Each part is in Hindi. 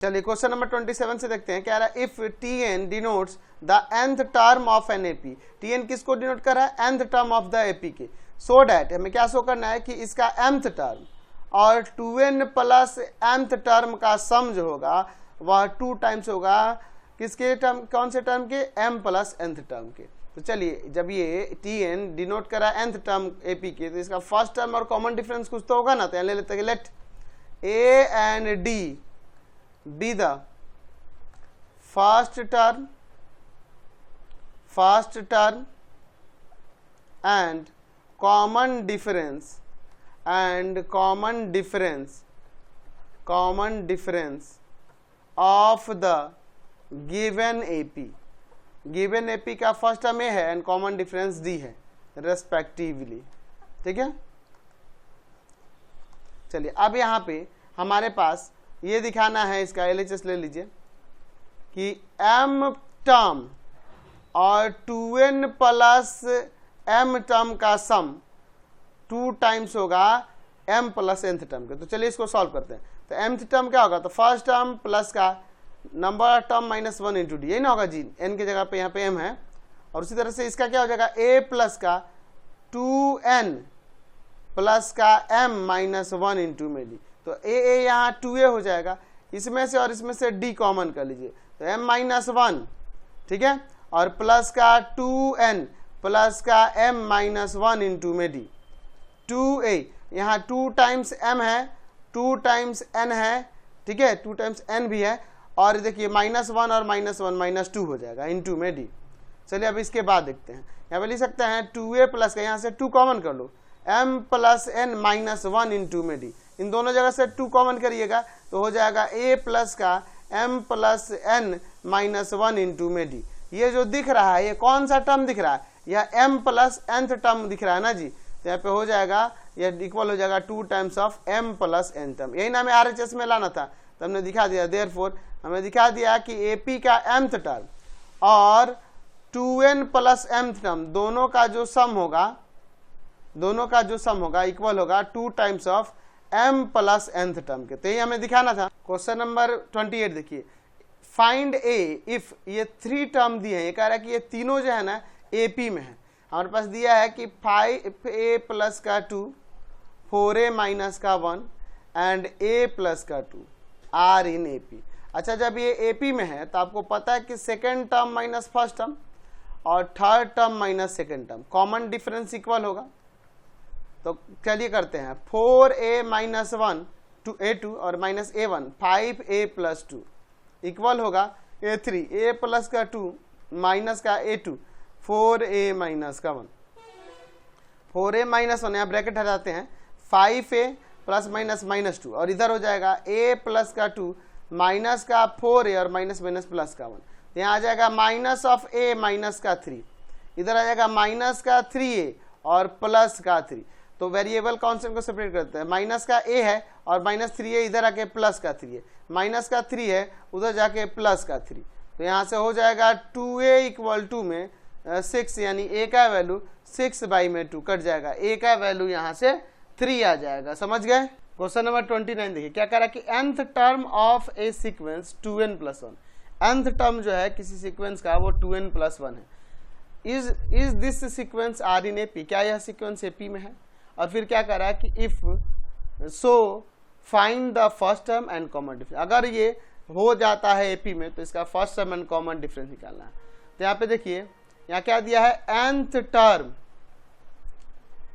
चलिए क्वेश्चन नंबर 27 से देखते हैं, कह रहा है if T N denotes the nth term of an AP. T N किसको डिनोट कर रहा है? nth term of the AP के। सो डैट हमें क्या शो करना है कि इसका mth टर्म और 2n प्लस mth टर्म का सम जो होगा वह 2 टाइम्स होगा किसके टर्म, कौन से टर्म के? m प्लस nth टर्म के। तो चलिए जब ये टी एन डिनोट करा nth टर्म एपी के, तो इसका फर्स्ट टर्म और कॉमन डिफरेंस कुछ तो होगा ना। तो ले लेते हैं let a and d be the first term and common difference of the given AP। Given AP का फर्स्ट टर्म ए है एंड कॉमन डिफरेंस डी है रेस्पेक्टिवली। ठीक है, चलिए अब यहां पे हमारे पास ये दिखाना है, इसका LHS ले लीजिए कि m टर्म और 2n प्लस m टर्म का सम 2 टाइम्स होगा m प्लस nth टर्म के। तो चलिए इसको सॉल्व करते हैं। तो mth टर्म क्या होगा? तो फर्स्ट टर्म प्लस का number of term minus 1 into D, यही ना होगा जी। n की जगह पे यहाँ पे m है, और उसी तरह से इसका क्या हो जाएगा? a प्लस का 2n प्लस का m माइनस 1 इंटू में डी। तो ए यहाँ 2a हो जाएगा, इसमें से और इसमें से d कॉमन कर लीजिए, तो m माइनस 1, ठीक है, और प्लस का 2n प्लस का m माइनस 1 इंटू में d। 2a यहाँ 2 टाइम्स m है, 2 टाइम्स n है, ठीक है, 2 टाइम्स n भी है, और देखिए माइनस 1 और माइनस 1 माइनस 2 हो जाएगा इंटू में d। चलिए अब इसके बाद देखते हैं, यहाँ पे लिख सकते हैं 2a प्लस का यहाँ से 2 कॉमन कर लो, m plus n minus 1 into में d। इन दोनों जगह से 2 कॉमन करिएगा तो हो जाएगा a प्लस का m plus n minus 1 into में d। ये जो दिख रहा है ये कौन सा टर्म दिख रहा है? यह m प्लस nth टर्म दिख रहा है ना जी। तो यहाँ पे हो जाएगा यह इक्वल हो जाएगा 2 times of m plus n term. यही ना हमें RHS में लाना था, तो हमने दिखा दिया। देयरफॉर हमें दिखा दिया कि AP का mth टर्म और 2n प्लस mth टर्म दोनों का जो सम होगा इक्वल होगा 2 times of m plus nth term के। तो ये हमें दिखाना था। क्वेश्चन नंबर 28 देखिए, फाइंड a इफ ये 3 टर्म दिए हैं, ये कह रहा है कि ये तीनों जो है ना AP में है। हमारे पास दिया है कि 5a प्लस का 2, 4a माइनस का 1 एंड a प्लस का 2 आर इन AP। अच्छा, जब ये AP में है तो आपको पता है कि second term minus first term और third term minus second term common difference equal होगा। तो चलिए करते हैं, 4a माइनस 1 टू a2 और minus a1 5a plus 2 equal होगा a3 a प्लस का 2 माइनस का a2 4a माइनस का 1। 4a माइनस 1 यहाँ ब्रैकेट हटाते हैं, 5a प्लस माइनस माइनस 2 और इधर हो जाएगा a प्लस का 2 माइनस का 4a और माइनस माइनस प्लस का 1। यहाँ आ जाएगा माइनस ऑफ a माइनस का 3, इधर आ जाएगा माइनस का 3a और प्लस का 3। तो वेरिएबल कांस्टेंट को सेपरेट करते हैं, माइनस का a है और माइनस 3a इधर आके प्लस का 3 है, माइनस का 3 है उधर जाके प्लस का 3। तो यहाँ से हो जाएगा 2a इक्वल टू में 6, यानी a का वैल्यू 6 बाई में 2 कट जाएगा, a का वैल्यू यहाँ से 3 आ जाएगा। समझ गए? क्वेश्चन नंबर 29 देखिए, क्या कह रहा है कि nth term of A sequence 2n plus 1। nth term जो है किसी सीक्वेंस का वो 2n प्लस 1 है। Is this sequence are in AP? क्या यह सीक्वेंस AP में है? और फिर क्या कह रहा है कि if so find the first term and common difference. अगर ये हो जाता है AP में तो इसका first term and common difference निकालना है। तो यहाँ पे देखिए, यहाँ क्या दिया है? nth term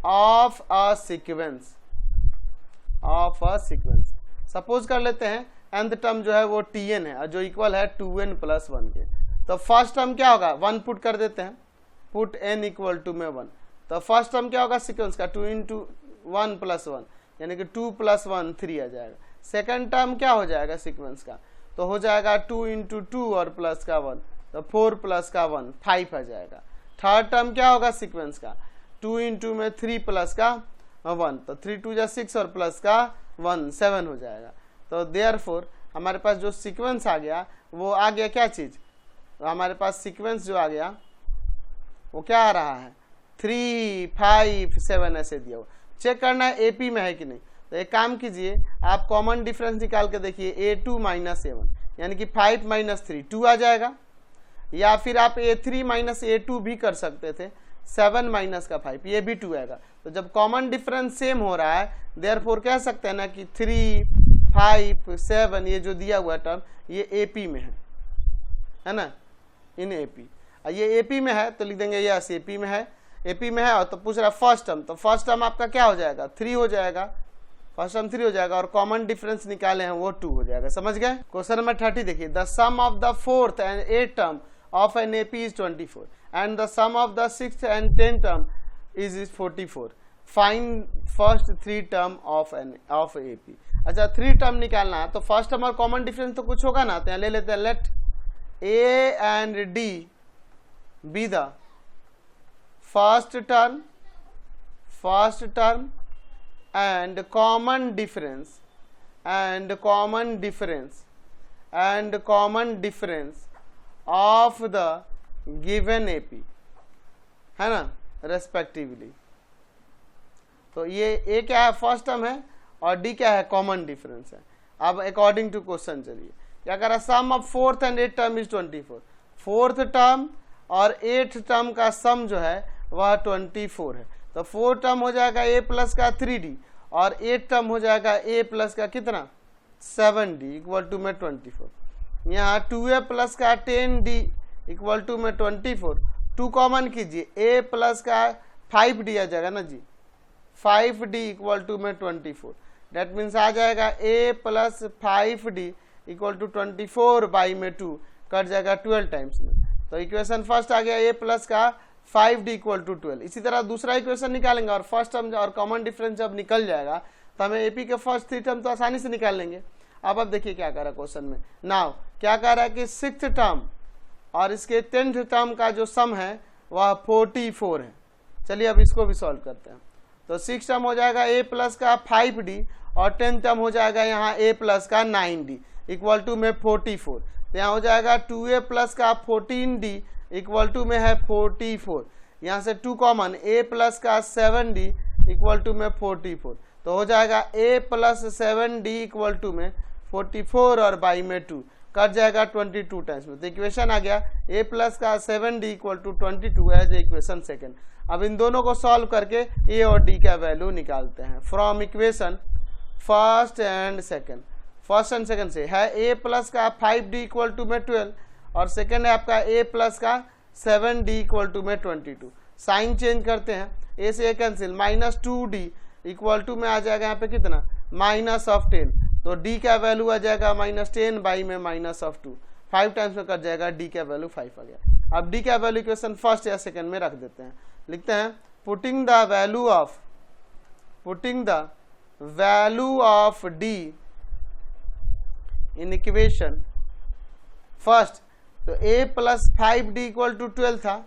of a sequence suppose कर लेते हैं nth टर्म जो है वो Tn है और जो इक्वल है 2n प्लस 1 के। तो फर्स्ट टर्म क्या होगा? 1 पुट कर देते हैं, पुट n इक्वल टू में 1। तो फर्स्ट टर्म क्या होगा सीक्वेंस का? 2 इंटू 1 प्लस 1, यानी कि 2 प्लस 1 3 आ जाएगा। सेकंड टर्म क्या हो जाएगा सीक्वेंस का? तो हो जाएगा 2 इंटू 2 और प्लस का 1, तो 4 प्लस का 1 5 आ जाएगा। थर्ड टर्म क्या होगा सीक्वेंस का? 2 इंटू में 3 प्लस का 1, तो 3 2 जा 6 और प्लस का 1 7 हो जाएगा। तो देयरफॉर हमारे पास जो सीक्वेंस आ गया वो आ गया क्या चीज़? तो हमारे पास सीक्वेंस जो आ गया वो क्या आ रहा है? 3 5 7 ऐसे दिया हुआ। चेक करना है AP में है कि नहीं। तो एक काम कीजिए, आप कॉमन डिफरेंस निकाल के देखिए, A2 माइनस A1 यानी कि 5 माइनस 3 2 आ जाएगा, या फिर आप A3 माइनस A2 भी कर सकते थे, 7 माइनस का 5 ये भी 2 आएगा। तो जब कॉमन डिफरेंस सेम हो रहा है देयरफॉर कह सकते हैं ना कि 3 5 7 ये जो दिया हुआ टर्म ये AP में है ना, इन AP, ये AP में है तो लिख देंगे यस AP में है, AP में है। और तो पूछ रहा फर्स्ट टर्म, तो फर्स्ट टर्म आपका क्या हो जाएगा 3 हो जाएगा, फर्स्ट टर्म 3 हो जाएगा, और कॉमन डिफरेंस निकाले हैं वो 2 हो जाएगा। समझ गए। क्वेश्चन नंबर 30 देखिए, the sum of the fourth and eighth term of an AP is 24 and the sum of the sixth and 10th term is 44, find first 3 term of AP। अच्छा 3 टर्म निकालना है तो फर्स्ट टर्म और कॉमन डिफरेंस तो कुछ होगा ना, तो यहाँ ले लेते हैं, let A and D be the first term and common difference of the given AP है ना, रेस्पेक्टिवली। तो ये A क्या है, फर्स्ट टर्म है, और D क्या है, कॉमन डिफरेंस है। अब अकॉर्डिंग टू क्वेश्चन चलिए क्या करा, sum of fourth and eighth term is 24, fourth term और एथ टर्म का सम जो है वह 24 है। तो फोर्थ टर्म हो जाएगा A प्लस का 3D और एथ टर्म हो जाएगा A प्लस का कितना 7D इक्वल टू में 24। यहाँ 2A प्लस का 10D इक्वल टू में 24, 2 कॉमन कीजिए, A प्लस का 5D आ जाएगा ना जी, 5D इक्वल टू में 24, डेट मीन्स आ जाएगा A plus 5D equal to 24 by में 2 कट जाएगा 12 टाइम्स में। तो इक्वेशन फर्स्ट आ गया A प्लस का 5D इक्वल टू 12। इसी तरह दूसरा इक्वेशन निकालेंगे और फर्स्ट टर्म और कॉमन डिफरेंस जब निकल जाएगा तो हमें AP के फर्स्ट 3 टर्म तो आसानी से निकाल लेंगे। अब देखिए क्या कर रहा है क्वेश्चन में, नाउ क्या कर रहा है कि 6th टर्म और इसके 10th टर्म का जो सम है वह 44 है। चलिए अब इसको भी सॉल्व करते हैं। तो 6 टर्म हो जाएगा A प्लस का 5D और 10 टर्म हो जाएगा यहाँ A प्लस का 9D इक्वल टू में 44। तो यहाँ हो जाएगा 2A प्लस का 14D इक्वल टू में है 44, यहाँ से 2 कॉमन, A प्लस का 7D इक्वल टू में 44, तो हो जाएगा A plus 7D equal to में 44 और बाई में 2 कट जाएगा 22 टाइम्स में। तो इक्वेशन आ गया A प्लस का 7D equal to 22 as equation second. अब इन दोनों को सॉल्व करके A और D का वैल्यू निकालते हैं from equation first and second. First and second से है A प्लस का 5D इक्वल टू में 12 और सेकेंड है आपका A प्लस का 7D इक्वल टू में 22। साइन चेंज करते हैं, A से A cancel, minus 2D equal to में आ जाएगा यहाँ पे कितना माइनस ऑफ 10, तो D का वैल्यू आ जाएगा माइनस 10 बाई में माइनस ऑफ 2, 5 टाइम्स में कट जाएगा, D का वैल्यू 5 आ गया। अब D का वैल्यू इक्वेशन फर्स्ट या सेकेंड में रख देते हैं, लिखते हैं putting the value of D in equation first. तो A plus 5D equal to 12 था,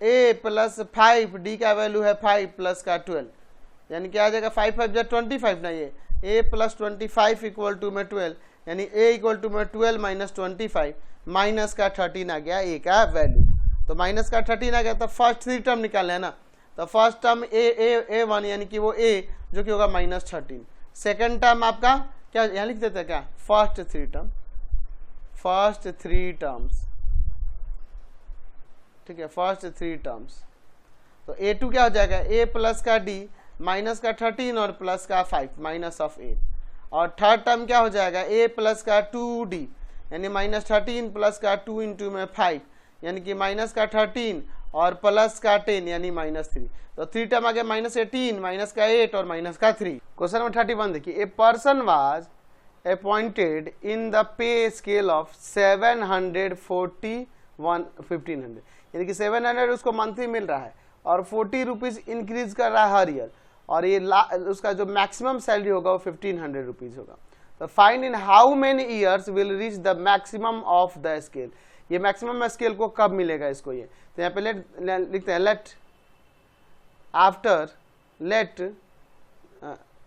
A प्लस 5D का वैल्यू है 5 प्लस का 12, यानी क्या आ जाएगा 5 5 जा 25 ना, ये A प्लस 25 इक्वल टू में 12, यानी A इक्वल टू में 12 माइनस 25 माइनस का 13 आ गया A का वैल्यू। तो माइनस का 13 आ गया, तो फर्स्ट 3 टर्म निकाले है ना, तो फर्स्ट टर्म A1 यानी कि वो A जो कि होगा माइनस 13, सेकेंड टर्म आपका क्या यहाँ लिख देते हैं क्या फर्स्ट 3 टर्म्स, ठीक है, फर्स्ट 3 टर्म्स। तो A2 क्या हो जाएगा A प्लस का D माइनस का 13 और प्लस का 5 माइनस ऑफ 8, और थर्ड टर्म क्या हो जाएगा A प्लस का 2D यानी माइनस 13 प्लस का 2 इंटू में 5 यानी कि माइनस का 13 और प्लस का 10 यानी माइनस 3। तो 3 टर्म आ गया माइनस 18 माइनस का 8 और माइनस का 3। क्वेश्चन नंबर 31 देखिए, a person was appointed in the pay scale of 741,1500, यानी कि 700 उसको मंथली मिल रहा है और 40 रुपीज इंक्रीज कर रहा है हर ईयर, और ये उसका जो मैक्सिमम सैलरी होगा वो 1500 रुपीज होगा। तो find in how many years will reach the maximum of the scale, ये मैक्सिमम स्केल को कब मिलेगा इसको, ये तो यहाँ पे लिखते हैं let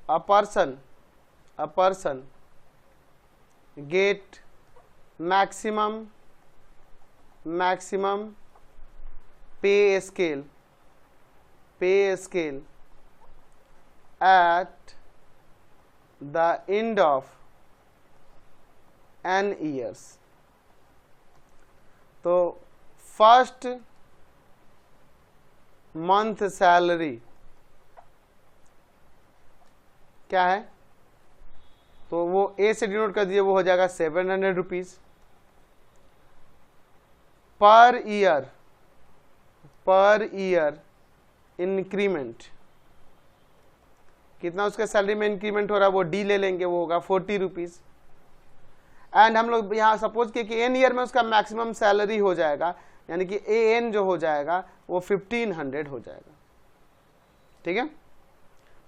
a person get maximum pay scale at the end of n years। तो फर्स्ट मंथ सैलरी क्या है, तो वो ए से डिनोट कर दिए, वो हो जाएगा 700 रुपीज पर ईयर इंक्रीमेंट। कितना उसका सैलरी में इंक्रीमेंट हो रहा है वो डी ले लेंगे, वो होगा 40 रुपीज। एंड हम लोग यहाँ सपोज किए कि एन ईयर में उसका मैक्सिमम सैलरी हो जाएगा, यानी कि ए एन जो हो जाएगा वो 1500 हो जाएगा। ठीक है,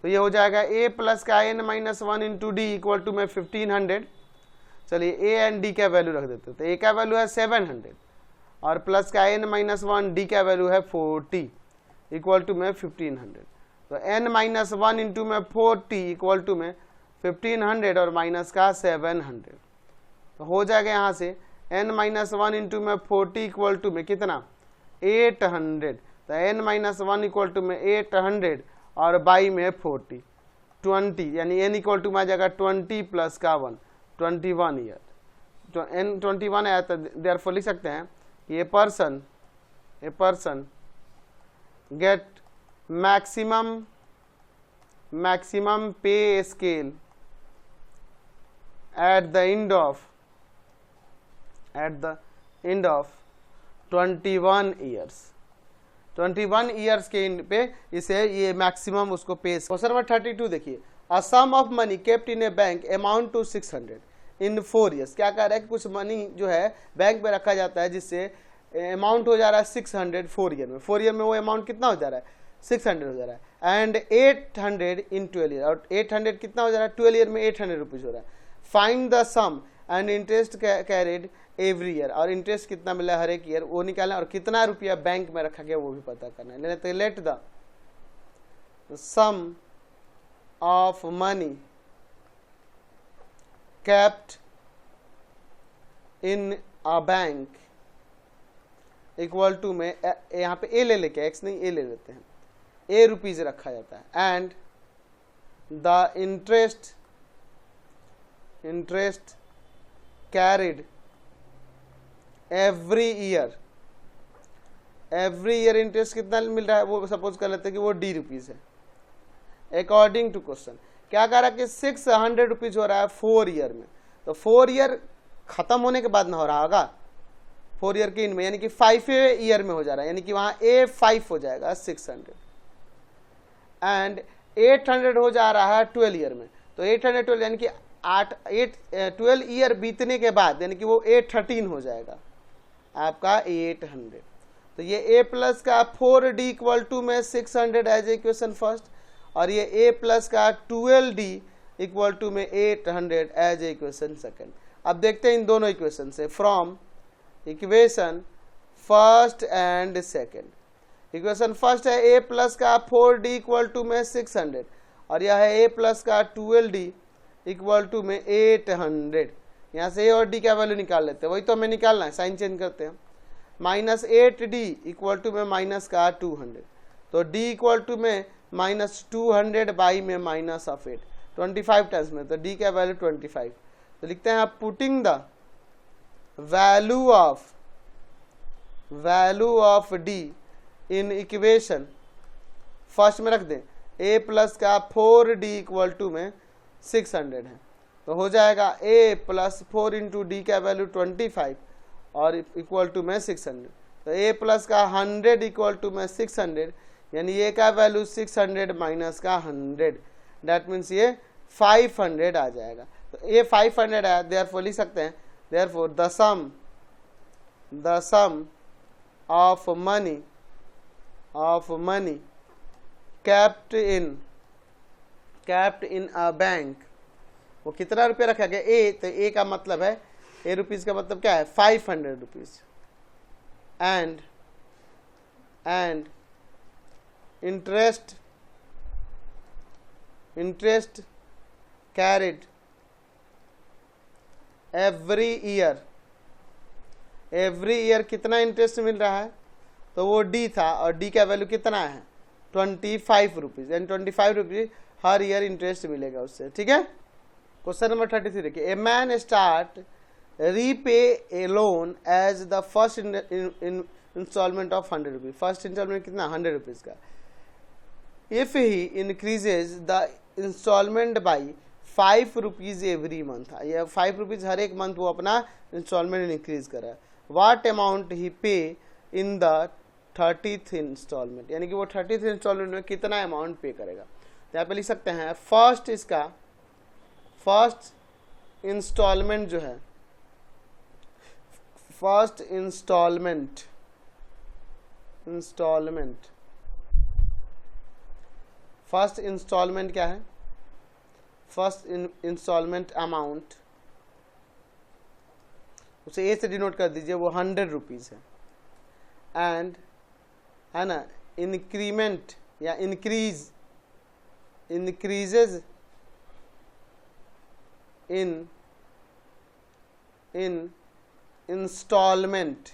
तो ये हो जाएगा ए प्लस का n minus 1 into d equal to में 1500। चलिए ए एंड डी का वैल्यू रख देते, तो ए का वैल्यू है 700 और प्लस का एन माइनस 1 डी का वैल्यू है 40 इक्वल टू में 1500। तो एन माइनस 1 इंटू में 40 इक्वल टू में 1500 और माइनस का 700। तो हो जाएगा यहाँ से n माइनस 1 इंटू में 40 इक्वल टू में कितना 800। तो n माइनस 1 इक्वल टू में 800 और बाई में 40 20, यानी n इक्वल टू में आ जाएगा 20 प्लस का 1 21 ईयर। तो n 21 आया तो देयरफॉर लिख सकते हैं कि ए पर्सन गेट मैक्सिमम पे scale at the end of 21 years। 21 years के एंड पे इसे ये मैक्सिमम उसको पे। क्वेश्चन नंबर 32 देखिए, a sum of money kept in a bank amount to 600 in 4 years. क्या कह रहा है कि कुछ मनी जो है बैंक में रखा जाता है जिससे अमाउंट हो जा रहा है 600 4 ईयर में। 4 ईयर में वो अमाउंट कितना हो जा रहा है 600 हो जा रहा है, एंड 800 इन 12 ईयर, और 800 कितना हो जा रहा है 12 ईयर में 800 रुपीज हो रहा है। Find the sum and interest carried every year, और इंटरेस्ट कितना मिला हर एक ईयर वो निकालना, और कितना रुपया बैंक में रखा गया वो भी पता करना है। तो let the sum of money kept in a bank equal to में यहाँ पे ए ले लेके एक्स नहीं ए ले लेते हैं, ए रुपीज रखा जाता है, and the interest carried every year interest कितना मिल रहा है वो सपोज कर लेते हैं कि वो डी रुपीज है। अकॉर्डिंग टू क्वेश्चन क्या कह रहा है कि 600 रुपीज हो रहा है 4 ईयर में, तो 4 ईयर खत्म होने के बाद ना हो रहा होगा 4 ईयर के इन में, यानी कि 5 ईयर में हो जा रहा है, यानी कि वहां ए 5 हो जाएगा 600, एंड 800 हो जा रहा है 12 ईयर में, तो 812 यानी कि 12 ईयर बीतने के बाद यानी कि वो 813 हो जाएगा आपका 800। तो ये a प्लस का 4d इक्वल टू में 600 एज इक्वेशन फर्स्ट, और ये a प्लस का 12d इक्वल टू में 800 एज इक्वेशन सेकंड। अब देखते हैं इन दोनों इक्वेशन से from equation first and second. Equation first है a प्लस का 4d इक्वल टू में 600, और यह है a प्लस का 12d इक्वल टू में 800। यहाँ से a और d का वैल्यू निकाल लेते हैं, वही तो हमें निकालना है, साइन चेंज करते हैं। माइनस 8d इक्वल टू में माइनस का 200, तो d इक्वल टू में माइनस 200 बाई में माइनस ऑफ 8 25 टाइम्स में, तो d का वैल्यू 25। तो लिखते हैं putting the value of d in equation first में रख दें, a प्लस का 4d इक्वल टू में 600 है, तो हो जाएगा a प्लस 4 इंटू डी का वैल्यू 25 और इक्वल टू में 600, तो a प्लस का 100 इक्वल टू में 600, यानी a का वैल्यू 600 माइनस का 100, दैट मीन्स ये 500 आ जाएगा। तो a 500 आया, देयरफॉर लिख सकते हैं therefore the sum of money kept in a bank, वो कितना रुपया रखा गया ए, तो ए का मतलब है ए रुपीज का मतलब क्या है 500 rupees, and interest carried every year कितना इंटरेस्ट मिल रहा है, तो वो डी था, और डी का वैल्यू कितना है 25 रुपीज, एंड 25 रुपीज हर ईयर इंटरेस्ट मिलेगा उससे। ठीक है, क्वेश्चन नंबर 33 देखिए, a man start repay a loan as the first installment of 100 rupees. First installment कितना, 100 रुपीज का। If he increases the installment by 5 rupees every month, या 5 रुपीज हर एक मंथ वो अपना इंस्टॉलमेंट इंक्रीज कर रहा है। वाट अमाउंट ही पे इन द 30th इंस्टॉलमेंट, यानी कि वो 30th इंस्टॉलमेंट में कितना अमाउंट पे करेगा। तो यहाँ पे लिख सकते हैं फर्स्ट, इसका फर्स्ट इंस्टॉलमेंट जो है, फर्स्ट इंस्टॉलमेंट फर्स्ट इंस्टॉलमेंट क्या है, फर्स्ट इंस्टॉलमेंट अमाउंट उसे ए से डिनोट कर दीजिए, वो 100 रुपीज है। एंड है ना, इंक्रीमेंट या increases in installment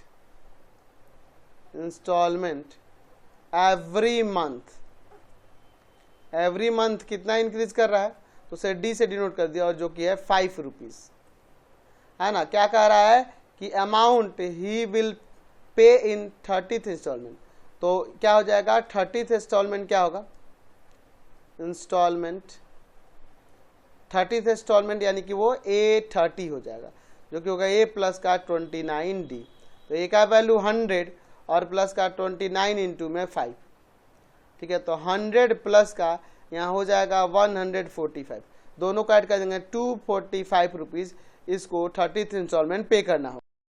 every month कितना इंक्रीज कर रहा है, तो उसे डी से डिनोट कर दिया, और जो कि है 5 रुपीज, है ना। क्या कह रहा है कि amount he will pay in 30th instalment, तो क्या हो जाएगा 30th इंस्टॉलमेंट क्या होगा, इंस्टॉलमेंट 30th इंस्टॉलमेंट यानी कि वो A30 हो जाएगा, जो कि होगा A प्लस का 29D। तो A का वैल्यू 100 और प्लस का 29 इंटू में 5, ठीक है। तो 100 प्लस का यहाँ हो जाएगा 145, दोनों का ऐड कर देंगे 245 रुपीज, इसको 30th इंस्टॉलमेंट पे करना होगा।